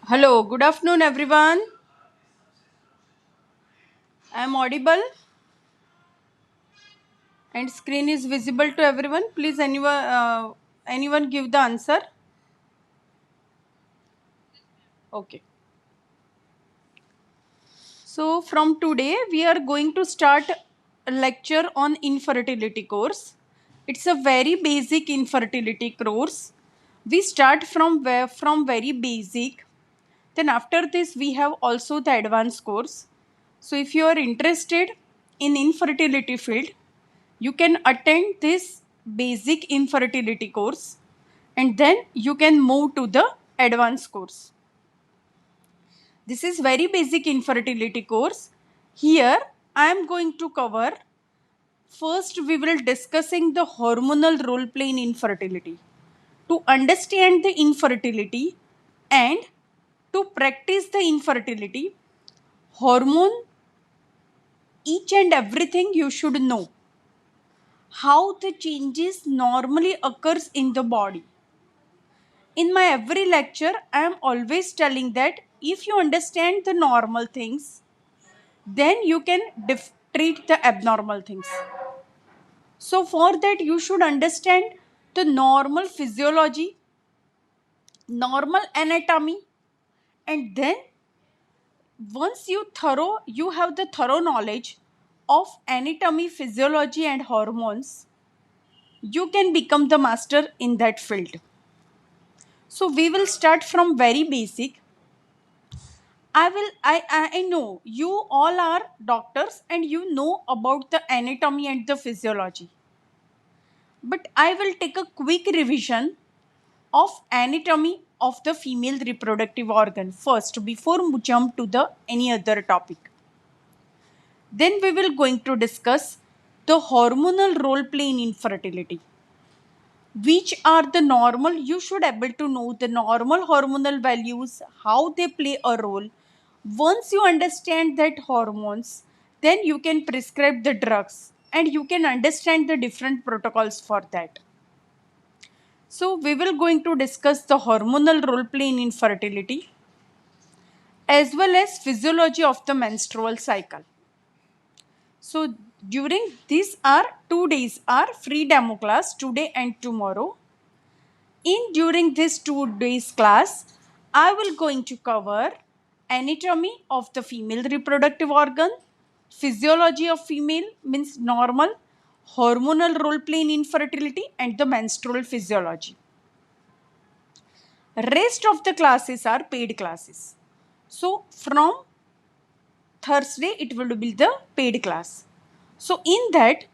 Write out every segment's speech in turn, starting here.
Hello, good afternoon, everyone. I am audible and screen is visible to everyone. Please, anyone give the answer. Okay. So, from today, we are going to start a lecture on infertility course. It's a very basic infertility course. We start from very basic. Then after this, we have also the advanced course. So, if you are interested in infertility field, you can attend this basic infertility course and then you can move to the advanced course. This is very basic infertility course. Here I am going to cover, first we will discussing the hormonal role play in infertility. To understand the infertility and to practice the infertility, hormone, each and everything you should know. How the changes normally occurs in the body. In my every lecture, I am always telling that if you understand the normal things, then you can treat the abnormal things. So, for that, you should understand the normal physiology, normal anatomy, and then once you have the thorough knowledge of anatomy, physiology, and hormones, you can become the master in that field. So, we will start from very basic. I know you all are doctors and you know about the anatomy and the physiology. But I will take a quick revision of anatomy of the female reproductive organ first before we jump to the any other topic. Then we will going to discuss the hormonal role play in infertility. Which are the normal, you should able to know the normal hormonal values, how they play a role. Once you understand that hormones, then you can prescribe the drugs and you can understand the different protocols for that. So we will going to discuss the hormonal role play in infertility as well as physiology of the menstrual cycle. So during these are 2 days are free demo class today and tomorrow. During this 2 days class, I will going to cover anatomy of the female reproductive organ, physiology of female means normal, hormonal role play in infertility, and the menstrual physiology. Rest of the classes are paid classes. So from Thursday it will be the paid class. So in that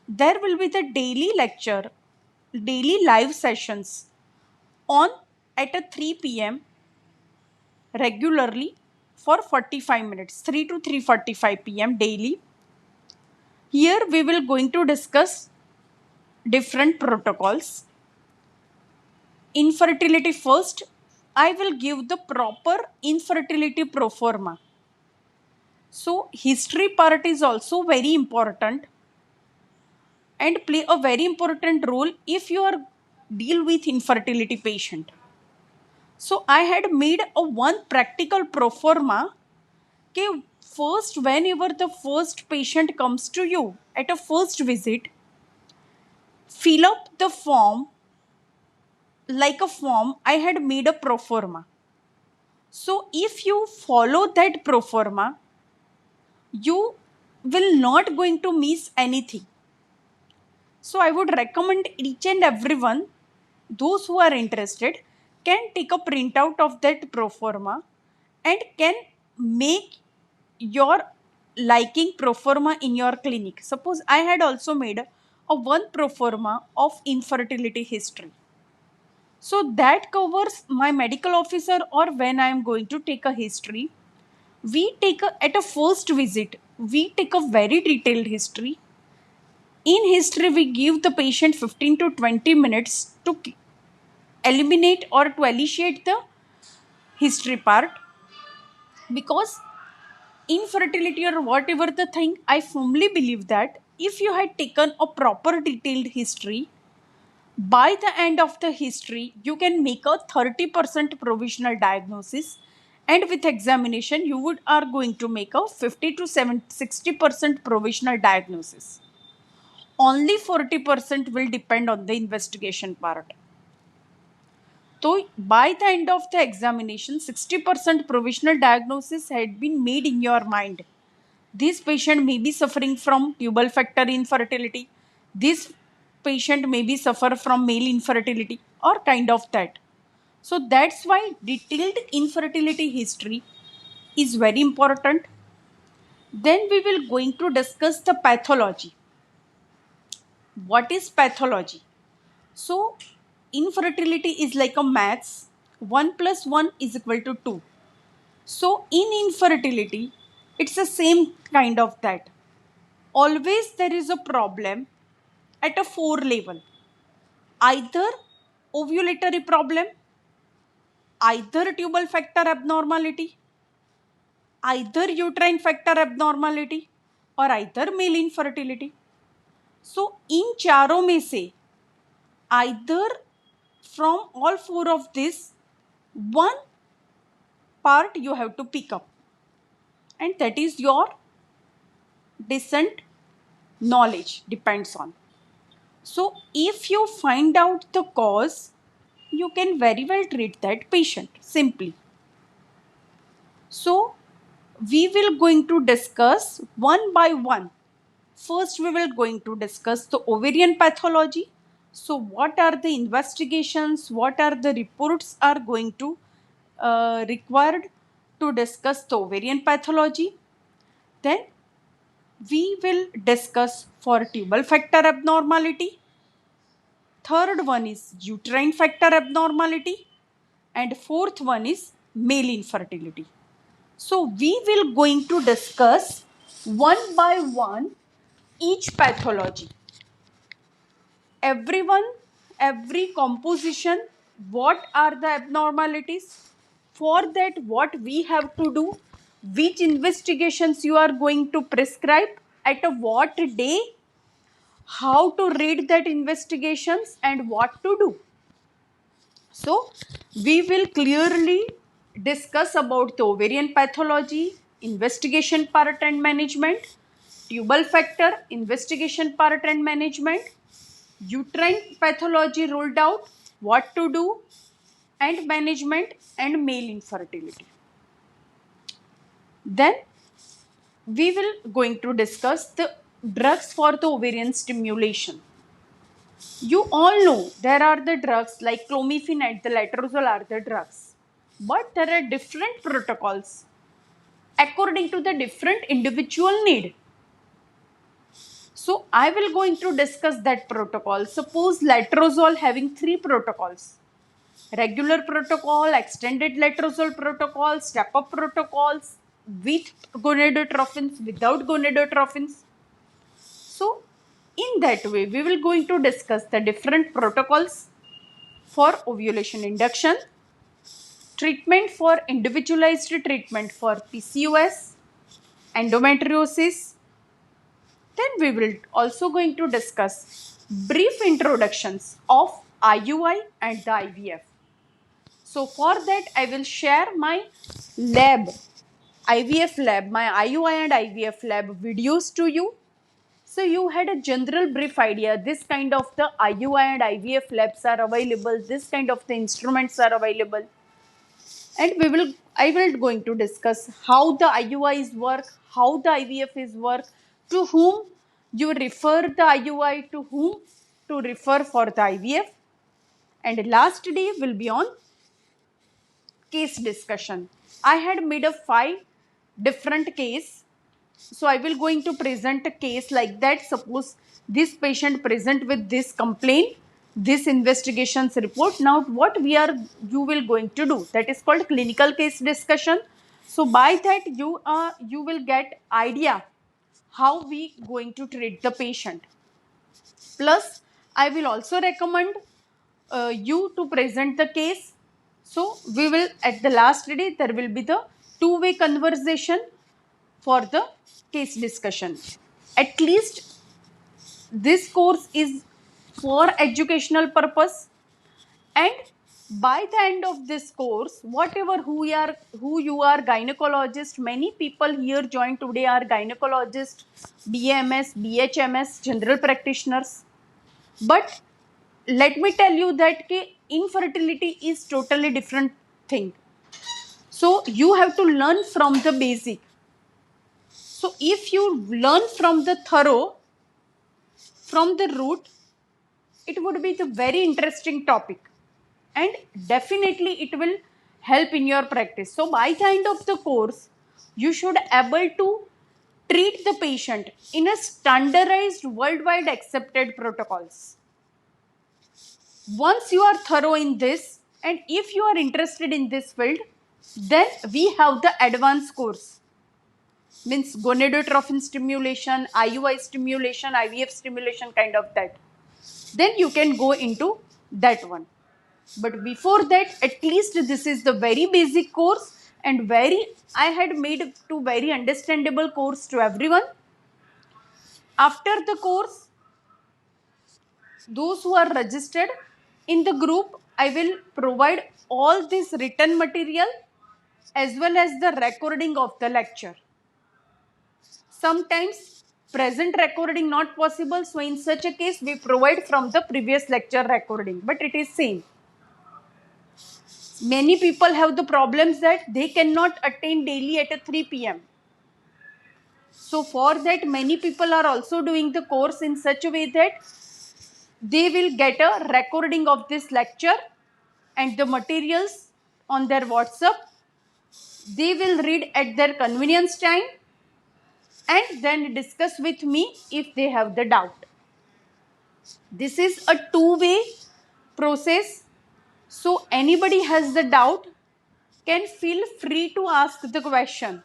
there will be the daily lecture, daily live sessions on at a 3 p.m. regularly for 45 minutes, 3 to 3:45 p.m. daily. Here we will going to discuss different protocols. Infertility first, I will give the proper infertility proforma. So history part is also very important and play a very important role if you are deal with infertility patient. So I had made a one practical proforma. Okay, first, whenever the first patient comes to you at a first visit, fill up the form like a form. I had made a proforma. So if you follow that proforma, you will not going to miss anything. So I would recommend each and everyone, those who are interested, can take a printout of that proforma and can make your liking proforma in your clinic. Suppose I had also made a one proforma of infertility history. So that covers my medical officer or when I am going to take a history. We take at a first visit, we take a very detailed history. In history, we give the patient 15 to 20 minutes to eliminate or to elucidate the history part, because infertility or whatever the thing, I firmly believe that if you had taken a proper detailed history, by the end of the history, you can make a 30% provisional diagnosis and with examination you would are going to make a 50 to 60% provisional diagnosis. Only 40% will depend on the investigation part. So by the end of the examination, 60% provisional diagnosis had been made in your mind. This patient may be suffering from tubal factor infertility. This patient may be suffer from male infertility or kind of that. So that's why detailed infertility history is very important. Then we will going to discuss the pathology. What is pathology? So infertility is like a maths. 1 plus 1 is equal to 2. So in infertility, it's the same kind of that. Always there is a problem at a 4 level. Either ovulatory problem, either tubal factor abnormality, either uterine factor abnormality, or either male infertility. So in चारों में से either from all 4 of this, one part you have to pick up, and that is your decent knowledge depends on. So if you find out the cause, you can very well treat that patient simply. So we will going to discuss one by one. First we will going to discuss the ovarian pathology. So what are the investigations, what are the reports are going to required to discuss the ovarian pathology. Then we will discuss for tubal factor abnormality. Third one is uterine factor abnormality, and fourth one is male infertility. So we will going to discuss one by one each pathology. Every composition, what are the abnormalities? For that, what we have to do, which investigations you are going to prescribe, at a what day, how to read that investigations, and what to do. So we will clearly discuss about the ovarian pathology, investigation part and management, tubal factor, investigation part and management, uterine pathology ruled out, what to do, and management, and male infertility. Then we will going to discuss the drugs for the ovarian stimulation. You all know there are the drugs like clomiphene and the letrozole are the drugs, but there are different protocols according to the different individual need. So I will going to discuss that protocol. Suppose letrozole having 3 protocols: regular protocol, extended letrozole protocol, step-up protocols, with gonadotrophins, without gonadotrophins. So in that way, we will going to discuss the different protocols for ovulation induction, treatment for individualized treatment for PCOS, endometriosis. Then we will also going to discuss brief introductions of IUI and the IVF. So for that, I will share my lab, IVF lab, my IUI and IVF lab videos to you. So you had a general brief idea. This kind of the IUI and IVF labs are available. This kind of the instruments are available. And I will going to discuss how the IUIs work, how the IVF is work, to whom you refer the IUI, to whom to refer for the IVF. And last day will be on case discussion. I had made a 5 different case. So I will going to present a case like that. Suppose this patient present with this complaint, this investigations report. Now what you will going to do, that is called clinical case discussion. So by that you will get idea how we going to treat the patient. Plus I will also recommend you to present the case. So we will at the last day there will be the two-way conversation for the case discussion. At least this course is for educational purpose, and By the end of this course, whatever who you are gynecologist, many people here joined today are gynecologist, BMS, BHMS, general practitioners. But let me tell you that infertility is totally different thing. So you have to learn from the basic. So if you learn from the thorough, from the root, it would be the very interesting topic, and definitely it will help in your practice. So by the end of the course, you should able to treat the patient in a standardized worldwide accepted protocols. Once you are thorough in this, and if you are interested in this field, then we have the advanced course, means gonadotrophin stimulation, IUI stimulation, IVF stimulation, kind of that. Then you can go into that one. But before that, at least this is the very basic course, and I had made to very understandable course to everyone. After the course, those who are registered in the group, I will provide all this written material as well as the recording of the lecture. Sometimes present recording not possible, so in such a case we provide from the previous lecture recording, but it is same. Many people have the problems that they cannot attain daily at a 3 p.m. So for that, many people are also doing the course in such a way that they will get a recording of this lecture and the materials on their WhatsApp. They will read at their convenience time and then discuss with me if they have the doubt. This is a two-way process. So anybody has the doubt can feel free to ask the question.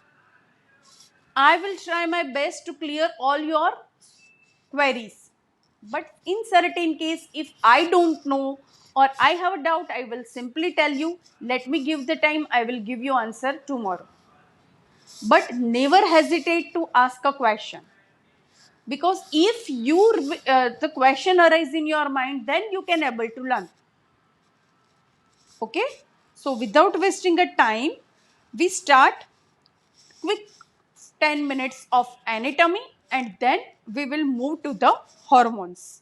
I will try my best to clear all your queries. But in certain case, if I don't know or I have a doubt, I will simply tell you, let me give the time, I will give you answer tomorrow. But never hesitate to ask a question. Because if the question arises in your mind, then you can able to learn. Okay? So without wasting a time, we start quick 10 minutes of anatomy and then we will move to the hormones.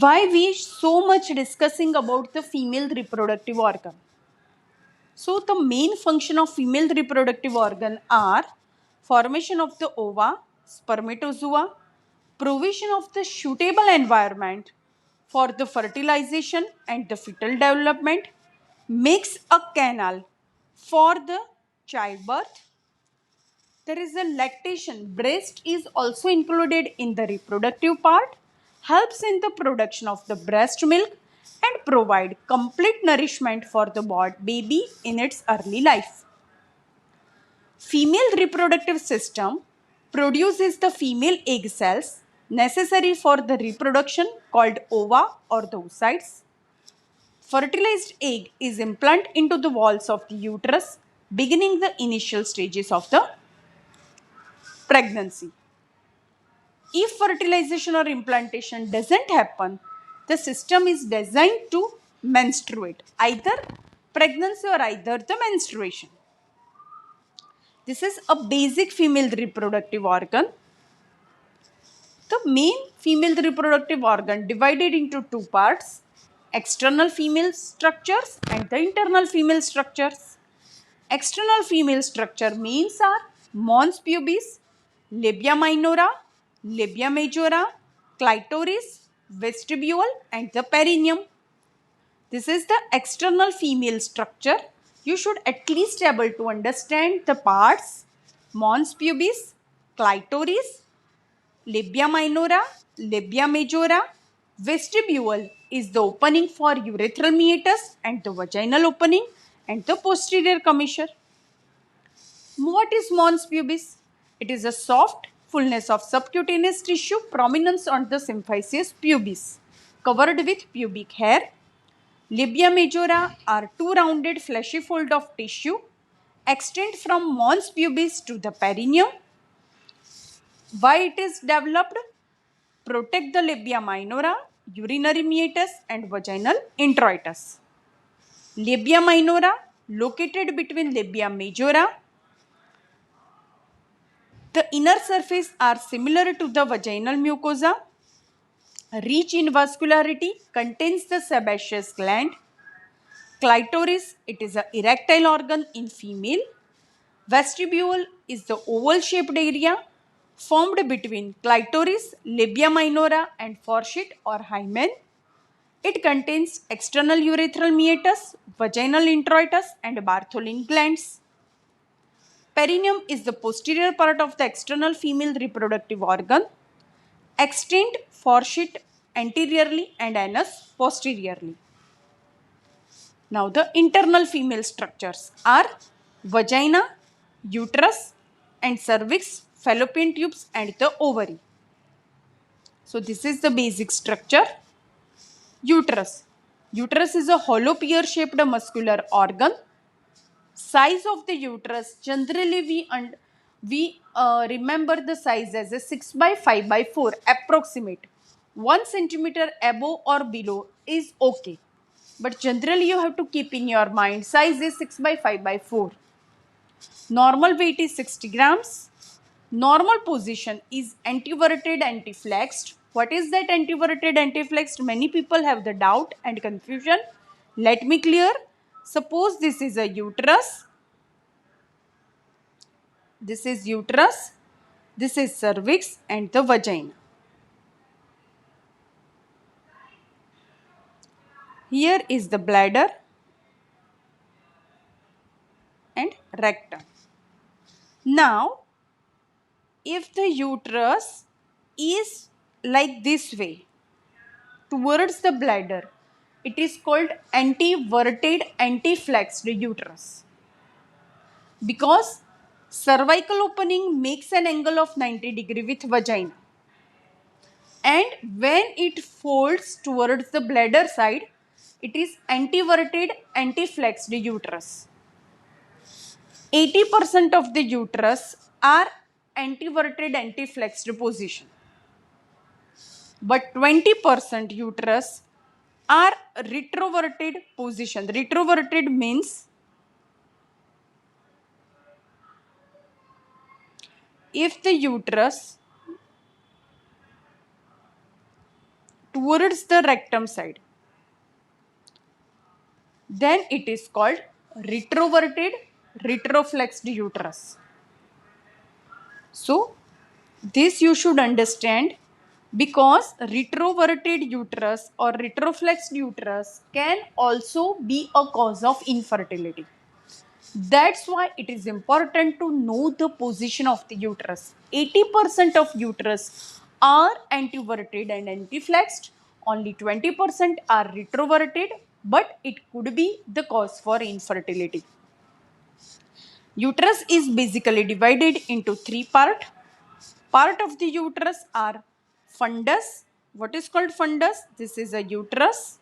Why we so much discussing about the female reproductive organ? So the main function of female reproductive organ are formation of the ova, spermatozoa, provision of the suitable environment for the fertilization and the fetal development, makes a canal for the childbirth. There is a lactation. Breast is also included in the reproductive part, helps in the production of the breast milk and provide complete nourishment for the baby in its early life. Female reproductive system produces the female egg cells necessary for the reproduction called ova or the oocytes. Fertilized egg is implanted into the walls of the uterus, beginning the initial stages of the pregnancy. If fertilization or implantation doesn't happen, the system is designed to menstruate, either pregnancy or either the menstruation. This is a basic female reproductive organ. The main female reproductive organ divided into two parts, external female structures and the internal female structures. External female structure means are mons pubis, labia minora, labia majora, clitoris, vestibule and the perineum. This is the external female structure. You should at least able to understand the parts mons pubis, clitoris, labia minora, labia majora, vestibule is the opening for urethral meatus and the vaginal opening and the posterior commissure. What is mons pubis? It is a soft fullness of subcutaneous tissue prominence on the symphysis pubis, covered with pubic hair. Labia majora are two rounded fleshy fold of tissue extend from mons pubis to the perineum. Why it is developed? Protect the labia minora, urinary meatus and vaginal introitus. Labia minora located between labia majora. The inner surface are similar to the vaginal mucosa. Rich in vascularity, contains the sebaceous gland. Clitoris, it is an erectile organ in female. Vestibule is the oval-shaped area formed between clitoris, labia minora and fourchette or hymen. It contains external urethral meatus, vaginal introitus and Bartholin glands. Perineum is the posterior part of the external female reproductive organ. Extend fourchette anteriorly and anus posteriorly. Now the internal female structures are vagina, uterus and cervix, fallopian tubes and the ovary. So this is the basic structure. Uterus. Uterus is a hollow pear-shaped muscular organ. Size of the uterus, generally we remember the size as a 6 by 5 by 4 approximate. 1 centimeter above or below is okay. But generally you have to keep in your mind size is 6 by 5 by 4. Normal weight is 60 grams. Normal position is anteverted anteflexed. What is that anteverted anteflexed? Many people have the doubt and confusion. Let me clear. Suppose this is a uterus. This is uterus. This is cervix and the vagina. Here is the bladder and rectum. Now, if the uterus is like this way towards the bladder, it is called anteverted anteflexed uterus. Because cervical opening makes an angle of 90 degree with vagina. And when it folds towards the bladder side, it is anteverted anteflexed uterus. 80% of the uterus are anteverted anteflexed position. But 20% uterus are retroverted position. Retroverted means if the uterus towards the rectum side, then it is called retroverted retroflexed uterus. So this you should understand, because retroverted uterus or retroflexed uterus can also be a cause of infertility. That's why it is important to know the position of the uterus. 80% of uterus are anteverted and anteflexed. Only 20% are retroverted, but it could be the cause for infertility. Uterus is basically divided into three parts. Part of the uterus are fundus. What is called fundus? This is a uterus.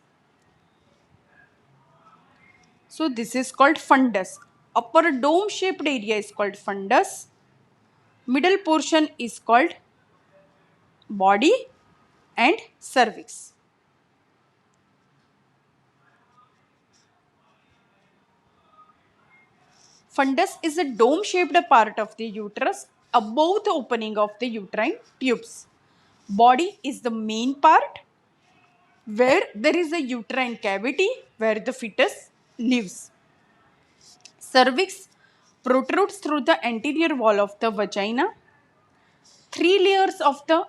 So this is called fundus. Upper dome shaped area is called fundus. Middle portion is called body and cervix. Fundus is a dome shaped part of the uterus above the opening of the uterine tubes. Body is the main part where there is a uterine cavity where the fetus lives. Cervix protrudes through the anterior wall of the vagina. Three layers of the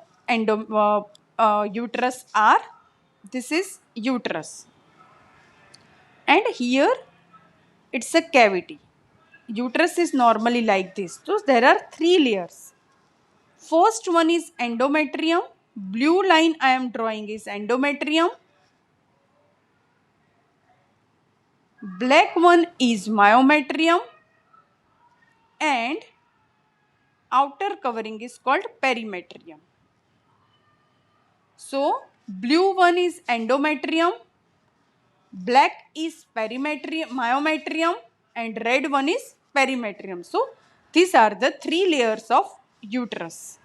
uterus are, this is uterus. And here it's a cavity. Uterus is normally like this. So there are three layers. First one is endometrium. Blue line I am drawing is endometrium. Black one is myometrium. and outer covering is called perimetrium. So blue one is endometrium, black is perimetrium, myometrium, and red one is perimetrium. So these are the three layers of uterus.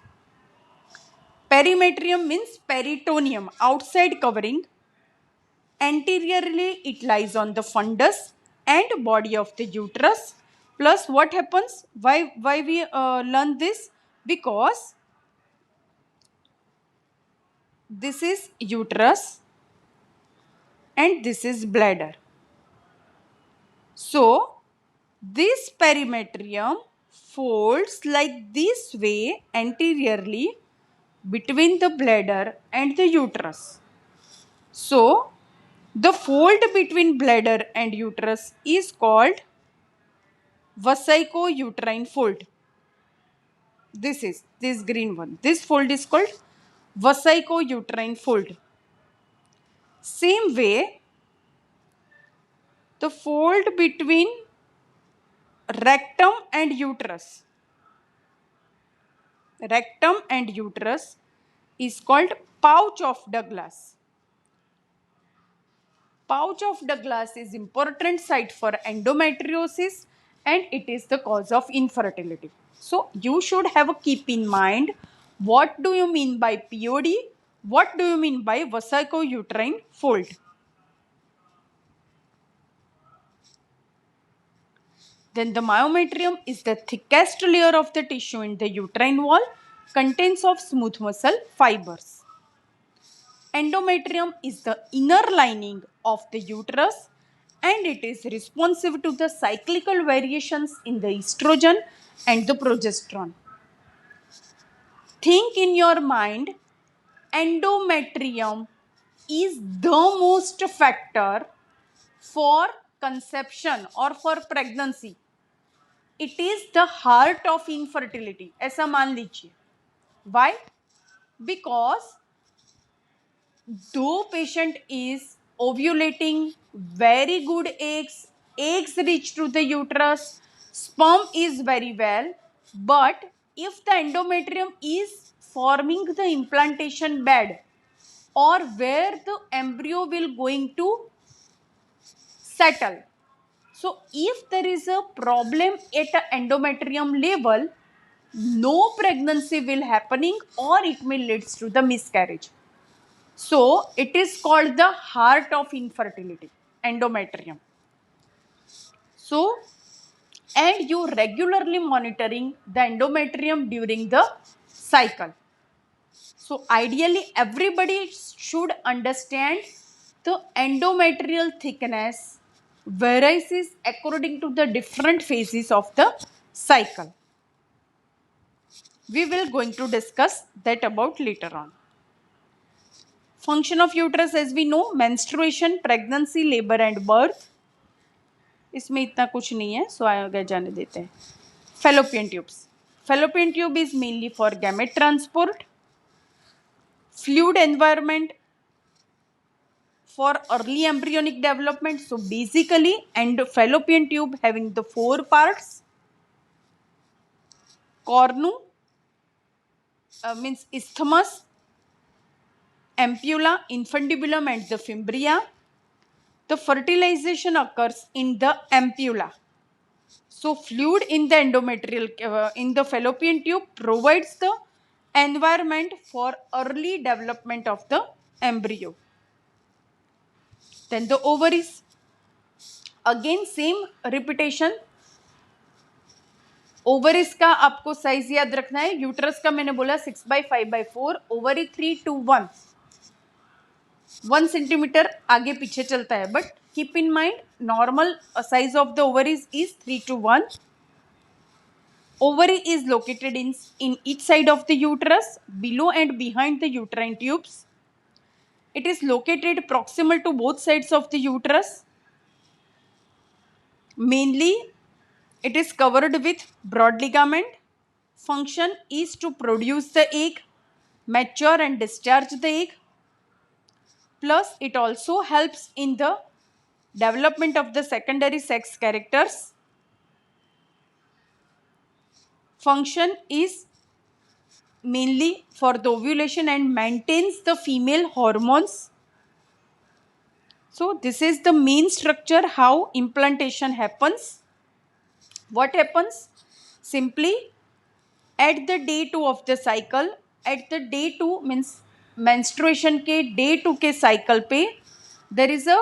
Perimetrium means peritoneum, outside covering. Anteriorly it lies on the fundus and body of the uterus. Plus what happens? Why we learn this? Because this is uterus and this is bladder. So this perimetrium folds like this way anteriorly between the bladder and the uterus. So the fold between bladder and uterus is called vesico-uterine fold. This is this green one. This fold is called vesico-uterine fold. Same way, the fold between rectum and uterus. Rectum and uterus is called pouch of Douglas. Pouch of Douglas is important site for endometriosis and it is the cause of infertility. So you should have a keep in mind what do you mean by POD, what do you mean by vesico-uterine fold. Then the myometrium is the thickest layer of the tissue in the uterine wall, contains of smooth muscle fibers. Endometrium is the inner lining of the uterus and it is responsive to the cyclical variations in the estrogen and the progesterone. Think in your mind, endometrium is the most factor for conception or for pregnancy. It is the heart of infertility. ऐसा मान लीजिए. Why? Because though patient is ovulating, very good eggs reach to the uterus, sperm is very well, but if the endometrium is forming the implantation bed or where the embryo will going to settle. So if there is a problem at a endometrium level, no pregnancy will happening or it may leads to the miscarriage. So it is called the heart of infertility, endometrium. So, and you regularly monitoring the endometrium during the cycle. So ideally everybody should understand the endometrial thickness varies according to the different phases of the cycle. We will going to discuss that about later on. Function of uterus as we know, menstruation, pregnancy, labor and birth. इसमें इतना कुछ नहीं है, so आगे जाने देते हैं. Fallopian tubes. Fallopian tube is mainly for gamete transport. Fluid environment for early embryonic development. So basically, fallopian tube having the four parts. Cornu means isthmus, ampulla, infundibulum and the fimbria. The fertilization occurs in the ampulla. So fluid in the endometrial, in the fallopian tube provides the environment for early development of the embryo. Then the ovaries. Again same repetition. Ovaries का आपको size याद रखना है. Uterus का मैंने बोला 6/5/4, ovary 3:1, 1 centimetre आगे पीछे चलता है, but keep in mind normal size of the ovaries is 3:1. Ovary is located in each side of the uterus, below and behind the uterine tubes. It is located proximal to both sides of the uterus. Mainly, it is covered with broad ligament. Function is to produce the egg, mature and discharge the egg. Plus, it also helps in the development of the secondary sex characters. function is mainly for the ovulation and maintains the female hormones. So this is the main structure how implantation happens. What happens? Simply at the day 2 of the cycle, at the day 2 means menstruation के day 2 के cycle पे there is a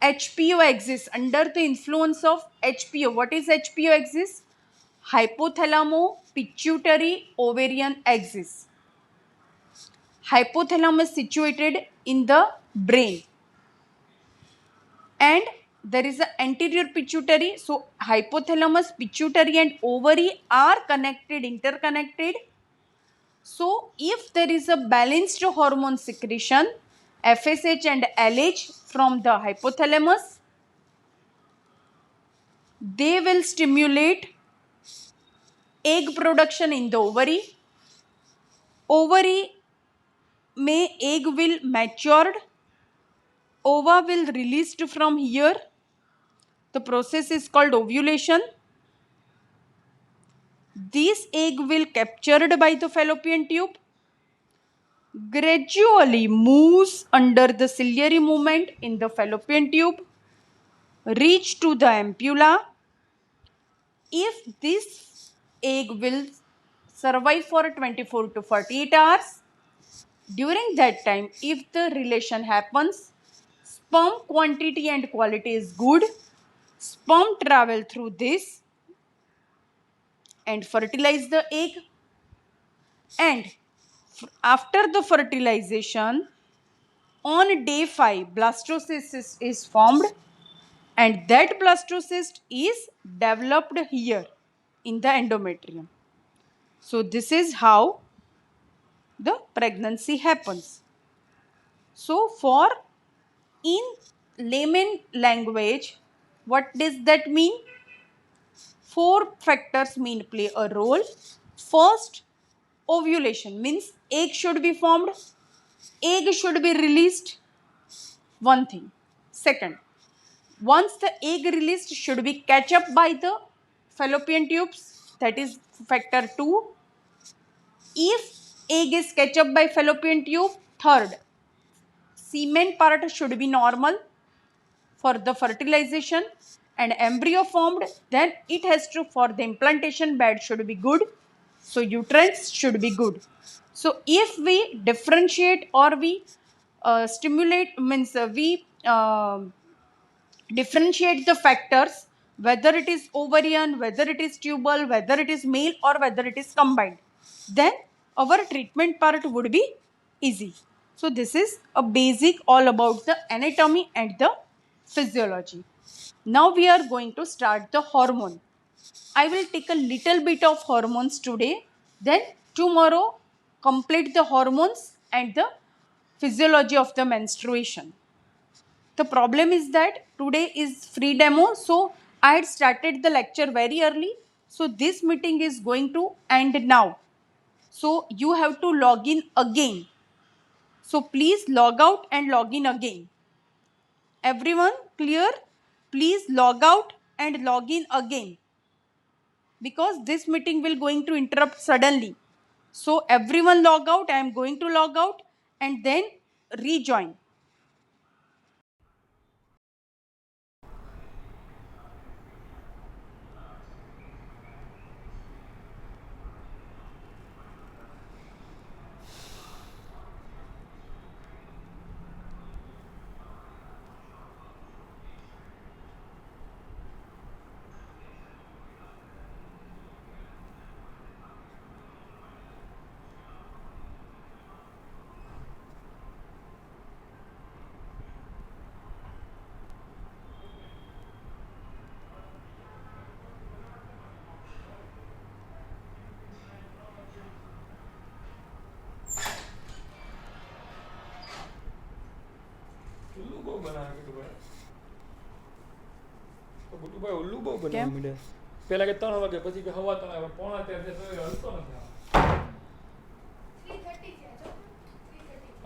HPO exists. Under the influence of HPO, what is HPO exists? Hypothalamo pituitary ovarian axis. Hypothalamus situated in the brain, and there is an anterior pituitary. So hypothalamus, pituitary and ovary are connected, interconnected. So if there is a balanced hormone secretion, FSH and LH from the hypothalamus, they will stimulate egg production in the ovary. Ovary में egg will matured, ova will released from here. The process is called ovulation. This egg will captured by the fallopian tube, gradually moves under the ciliary movement in the fallopian tube, reach to the ampulla. If this egg will survive for 24 to 48 hours, during that time, if the relation happens, sperm quantity and quality is good, sperm travel through this and fertilize the egg, and after the fertilization, on day 5, blastocyst is formed, and that blastocyst is developed here in the endometrium. So this is how the pregnancy happens. So for in layman language, what does that mean? 4 factors mean play a role. First, ovulation means egg should be formed, egg should be released. One thing. Second, once the egg released should be catch up by the fallopian tubes, that is factor 2. If egg is catch up by fallopian tube, third, semen part should be normal for the fertilization and embryo formed, then it has to, for the implantation bed should be good, so uterus should be good. So if we differentiate or we stimulate means we differentiate the factors, whether it is ovarian, whether it is tubal, whether it is male or whether it is combined, then our treatment part would be easy. So this is a basic all about the anatomy and the physiology. Now we are going to start the hormone. I will take a little bit of hormones today, then tomorrow complete the hormones and the physiology of the menstruation. The problem is that today is free demo, so I had started the lecture very early. So this meeting is going to end now. So you have to log in again. So please log out and log in again. Everyone clear? Please log out and log in again, because this meeting will going to interrupt suddenly. So everyone log out. I am going to log out and then rejoin. ઉલ્લુ બહુ બનાવે ગુટુભાઈ. તો ગુટુભાઈ ઉલ્લુ બહુ કેમ? બનાવવા માંડ્યા. પહેલા કે 3 વાગે, પછી કે હવા 3 વાગે, પોણા 13 છે તો એ હલતો નથી.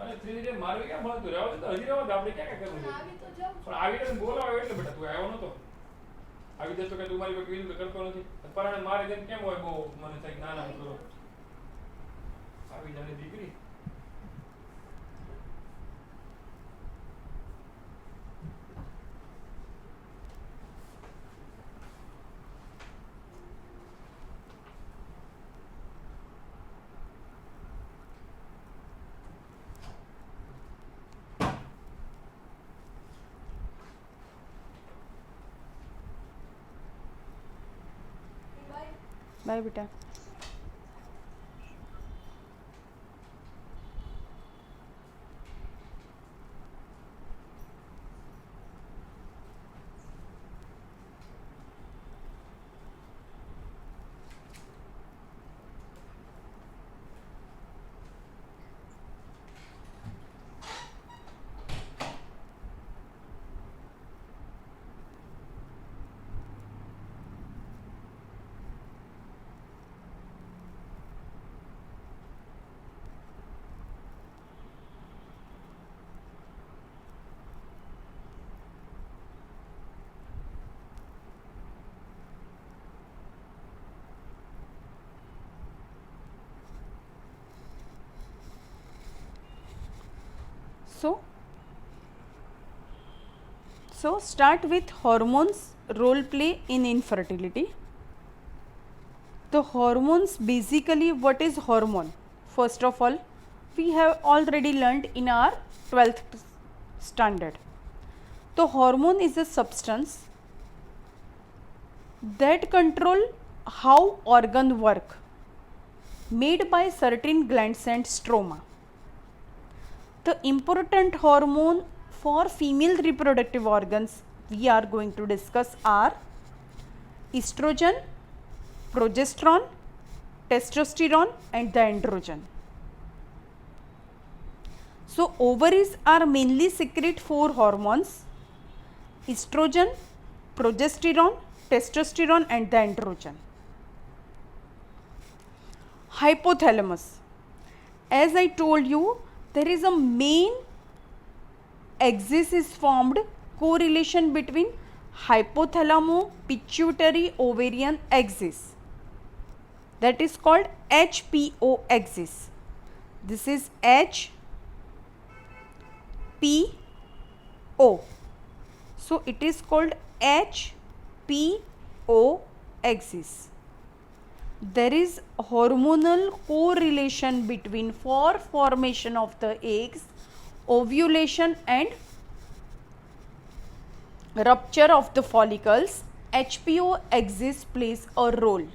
અને 3 મારવી ક્યાં મળતું રહેવા દે, તો હજી રહેવા દે, આપણે ક્યાં કરવું છે. પણ આવી રીતે બોલાવે એટલે બેટા તું આવ્યો નતો. આવી જતો કે તું મારી કોઈ કીધું તો કરતો નથી પરાણે મારે જેમ કેમ હોય બહુ મને થાય ના ના કરો આવી જાને દીકરી बाय बेटा. So start with hormones role play in infertility. The hormones, basically what is hormone? First of all, we have already learned in our 12th standard. The hormone is a substance that control how organ work, made by certain glands and stroma. The important hormone for female reproductive organs we are going to discuss are estrogen, progesterone, testosterone and the androgen. So ovaries are mainly secrete 4 hormones: estrogen, progesterone, testosterone and the androgen. Hypothalamus, as I told you, there is a main axis is formed, correlation between hypothalamo pituitary ovarian axis, that is called HPO axis. This is HPO, so it is called HPO axis. There is hormonal correlation between for formation of the eggs, ovulation and rupture of the follicles. HPO axis plays a role.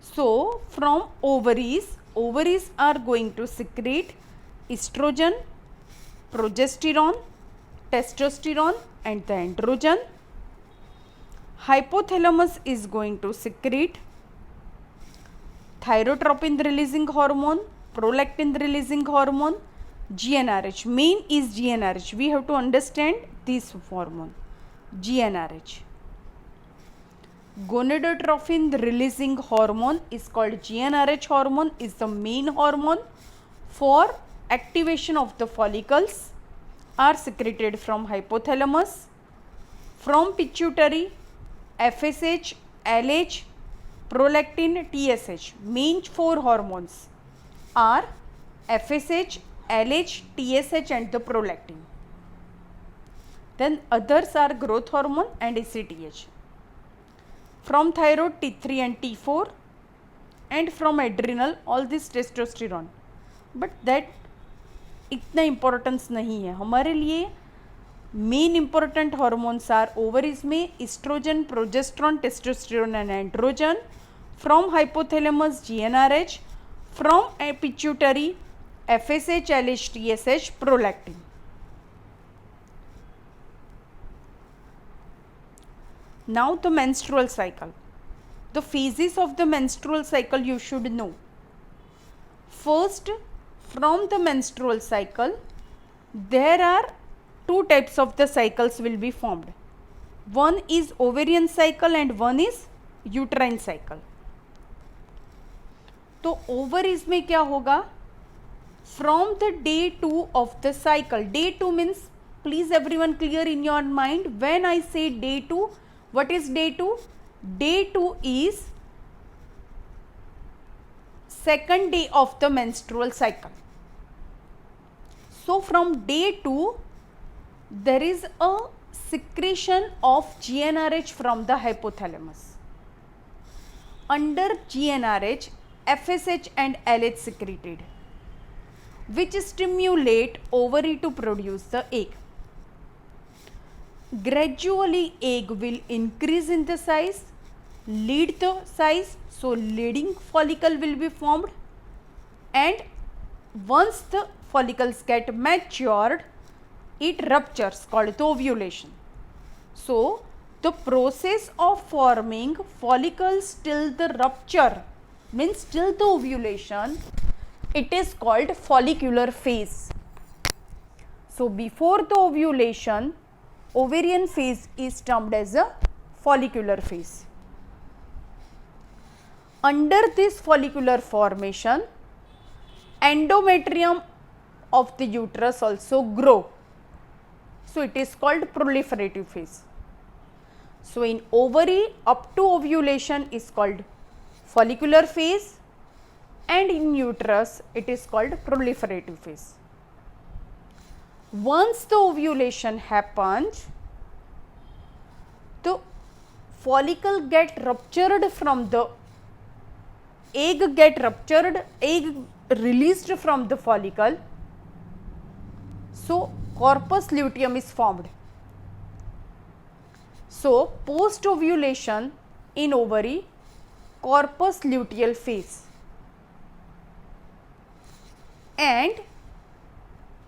So from ovaries are going to secrete estrogen, progesterone, testosterone and the androgen. Hypothalamus is going to secrete thyrotropin releasing hormone, prolactin releasing hormone, GnRH. Main is GnRH. We have to understand this hormone, GnRH. Gonadotropin releasing hormone is called GnRH hormone, is the main hormone for activation of the follicles, are secreted from hypothalamus. From pituitary, FSH, LH, prolactin, TSH. Main 4 hormones are FSH, LH, TSH and the prolactin. Then others are growth hormone and ACTH. From thyroid, T3 and T4, and from adrenal all this testosterone. But that इतना importance नहीं है हमारे लिए. Main important hormones are ovaries में oestrogen, progesterone, testosterone and androgen. From hypothalamus GnRH, from pituitary FSH, LH, TSH, prolactin. Now the menstrual cycle. The phases of the menstrual cycle you should know. First, from the menstrual cycle, there are 2 types of the cycles will be formed. One is ovarian cycle and one is uterine cycle. तो ovaries में क्या होगा? From the day 2 of the cycle. Day 2 means, please everyone clear in your mind, when I say day 2, What is day 2? Day 2 is second day of the menstrual cycle. So from day 2, there is a secretion of GnRH from the hypothalamus. Under GnRH, FSH and LH secreted, which stimulate ovary to produce the egg. Gradually, egg will increase in the size, lead the size, so leading follicle will be formed, and once the follicles get matured, it ruptures, called the ovulation. So the process of forming follicles till the rupture, means till the ovulation, it is called follicular phase. So before the ovulation, ovarian phase is termed as a follicular phase. Under this follicular formation, endometrium of the uterus also grow. So it is called proliferative phase. So in ovary up to ovulation is called follicular phase, and in uterus it is called proliferative phase. Once the ovulation happens, the follicle get ruptured from the egg, egg released from the follicle. So corpus luteum is formed. So post ovulation in ovary, corpus luteal phase, and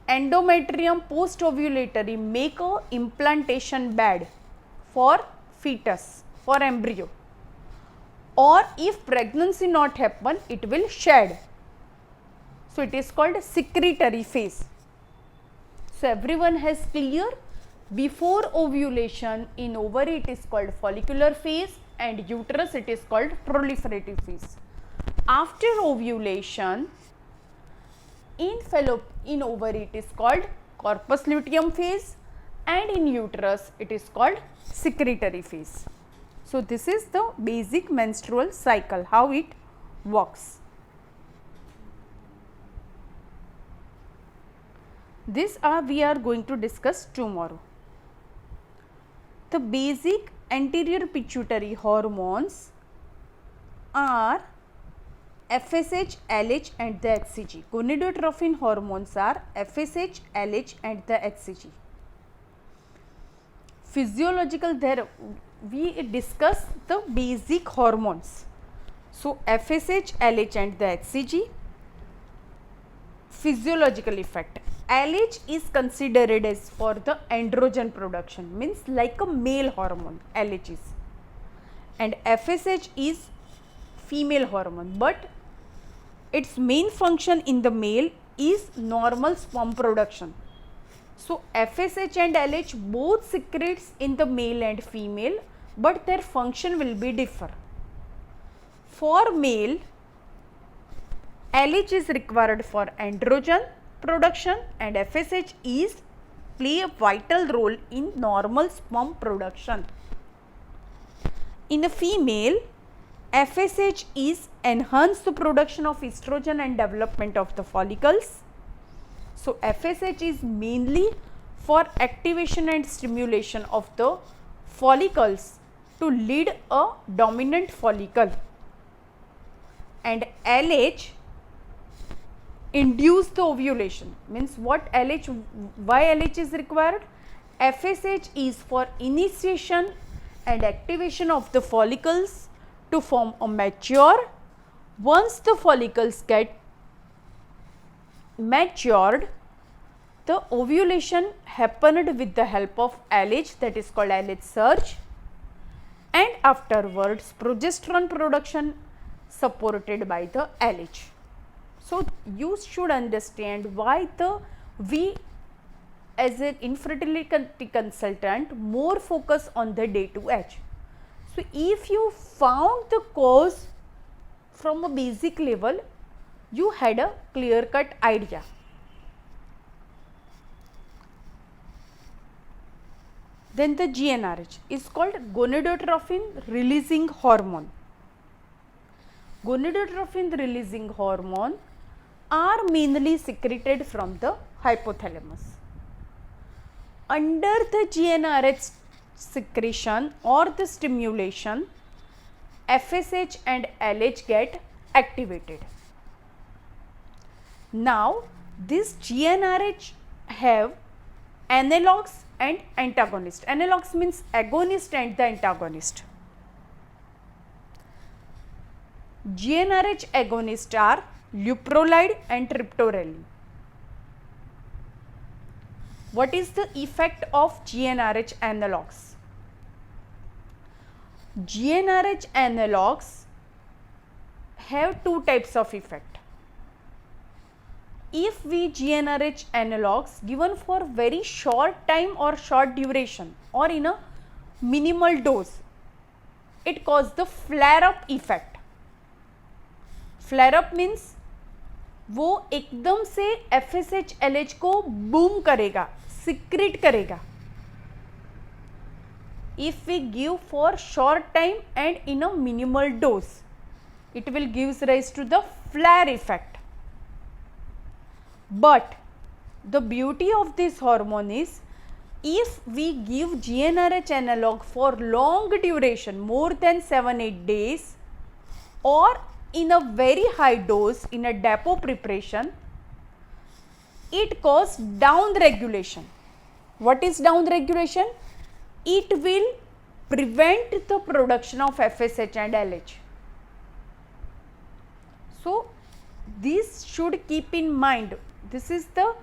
endometrium post ovulatory make a implantation bed for fetus, for embryo, or if pregnancy not happen, it will shed. So it is called secretory phase. So everyone has clear? Before ovulation in ovary it is called follicular phase, and uterus it is called proliferative phase. After ovulation in ovary it is called corpus luteum phase, and in uterus it is called secretory phase. So this is the basic menstrual cycle, how it works. This we are going to discuss tomorrow. The basic anterior pituitary hormones are FSH, LH and the HCG. Gonadotrophin hormones are FSH, LH and the HCG. Physiological, there we discuss the basic hormones. So FSH, LH and the HCG. Physiological effect. LH is considered as for the androgen production, means like a male hormone, LH is, and FSH is female hormone, but its main function in the male is normal sperm production. So FSH and LH both secretes in the male and female, but their function will be differ. For male, LH is required for androgen production, and FSH is play a vital role in normal sperm production. In a female, FSH is enhance the production of estrogen and development of the follicles. So FSH is mainly for activation and stimulation of the follicles to lead a dominant follicle, and LH induce the ovulation, means what LH, why LH is required? FSH is for initiation and activation of the follicles to form a mature. Once the follicles get matured, the ovulation happened with the help of LH, that is called LH surge, and afterwards progesterone production supported by the LH. So you should understand why we as an infertility consultant more focus on the day 2H. So if you found the cause from a basic level, you had a clear-cut idea. Then the GnRH is called gonadotropin releasing hormone. Gonadotropin releasing hormone are mainly secreted from the hypothalamus. Under the GnRH secretion or the stimulation, FSH and LH get activated. Now this GnRH have analogues and antagonist. Analogues means agonist and the antagonist. GnRH agonists are leuprolide and triptorelin. What is the effect of GnRH analogues? GnRH analogues have two types of effect. If we GnRH analogues given for very short time or short duration or in a minimal dose, it causes the flare up effect. Flare up means वो एकदम से FSH LH को boom करेगा, secrete करेगा. If we give for short time and in a minimal dose, it will gives rise to the flare effect. But the beauty of this hormone is, if we give GnRH analog for long duration, more than 7-8 days, or in a very high dose in a depot preparation, it causes down regulation. What is down regulation? It will prevent the production of FSH and LH. So this should keep in mind. This is the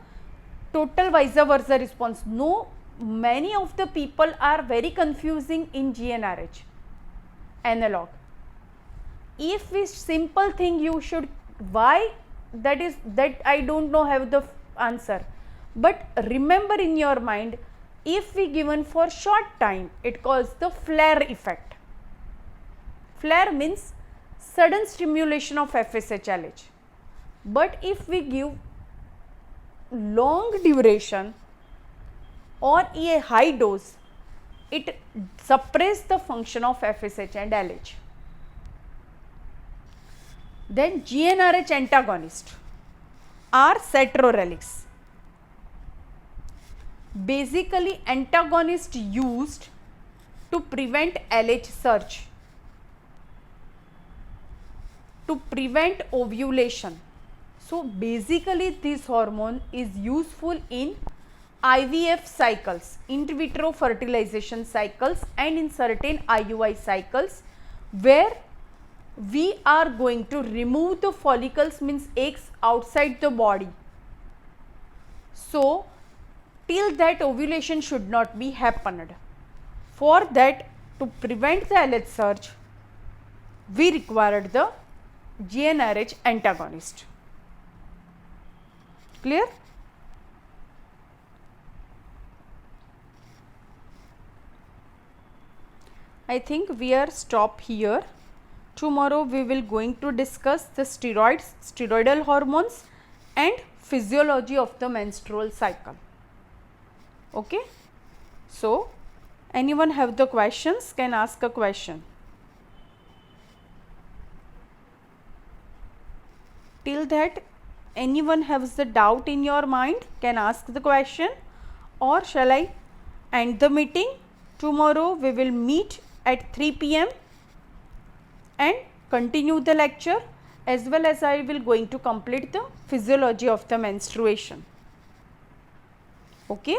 total vice versa response. No, many of the people are very confusing in GnRH analog. If we simple thing you should, why that is, that I don't know have the answer, but remember in your mind, if we given for short time, it causes the flare effect. Flare means sudden stimulation of FSH LH. But if we give long duration or a high dose, it suppresses the function of FSH and LH. Then GnRH antagonist are cetrorelix. Basically antagonist used to prevent LH surge, to prevent ovulation. So basically this hormone is useful in IVF cycles, in vitro fertilization cycles, and in certain IUI cycles where we are going to remove the follicles, means eggs outside the body. So till that ovulation should not be happened. For that, to prevent the LH surge, we required the GnRH antagonist. Clear? I think we are stop here. Tomorrow we will going to discuss the steroids, steroidal hormones, and physiology of the menstrual cycle. Okay, so anyone have the questions, can ask a question. Till that, anyone has the doubt in your mind, can ask the question, or shall I end the meeting? Tomorrow we will meet at 3 p.m. and continue the lecture, as well as I will going to complete the physiology of the menstruation. Okay.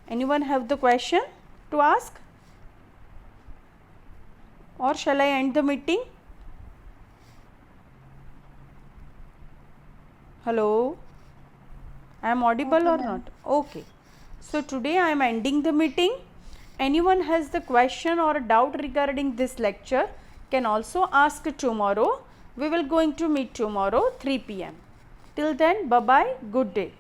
Anyone have the question to ask, or shall I end the meeting? Hello, I am audible or not? Okay. So today I am ending the meeting. Anyone has the question or doubt regarding this lecture can also ask tomorrow. We will going to meet tomorrow 3 p.m. Till then, bye bye, good day.